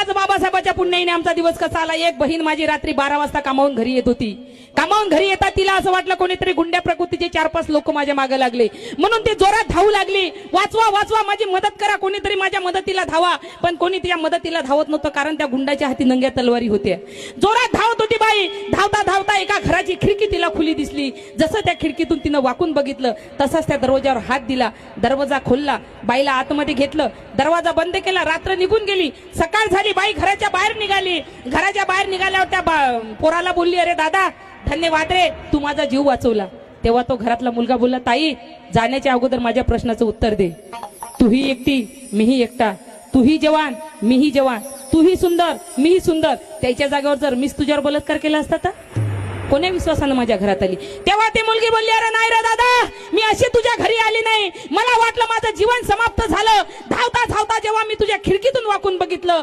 आज बाबासाहेबाच्या पुण्याईने आमचा दिवस कसा आला। एक बहीण माझी रात्री 12 वाजता कामावून घरी येत होती। कामावून घरी येतात तिला असं वाटलं कोणीतरी गुंड्या प्रकृतीचे 4-5 लोक माझ्या मागे लागले, म्हणून ती जोरात धावू लागली, वाचवा वाचवा माझी मदत करा, कोणीतरी माझ्या मदतीला धावा। पण कोणी तिच्या मदतीला धावत नव्हतं, कारण त्या गुंडाच्या हाती नंग्या तलवारी होत्या। जोरात धावत होती बाई, धावता धावता एका घराची खिडकी तिला खुली दिसली। जसं त्या खिडकीतून तिनं वाकून बघितलं तसंच त्या दरवाजावर हात दिला, दरवाजा खोलला, बाईला आतमध्ये घेतलं, दरवाजा बंद केला। रात्र निघून गेली, सकाळ झाली, बाई घराच्या बाहेर निघाली। घराच्या बाहेर निघाल्यावर त्या पोराला बोलली, अरे दादा धन्यवाद रे, तू माझा जीव वाचवला। तेव्हा तो घरातला मुलगा बोलला, ताई जाण्याच्या अगोदर माझ्या प्रश्नाचं उत्तर दे। तूही एकटी मीही एकटा, तूही जवान मीही जवान, तूही सुंदर मीही सुंदर, त्याच्या जागेवर जर मीच तुझ्यावर बलात्कार केला असता तर कोण्या विश्वासानं माझ्या घरात आली। तेव्हा ती मुलगी बोलली, अरे नाही रे दादा, मी अशी तुझ्या घरी आली नाही, मला वाटलं माझं जीवन समाप्त झालं। धावता धावता जेव्हा मी तुझ्या खिडकीतून वाकून बघितलं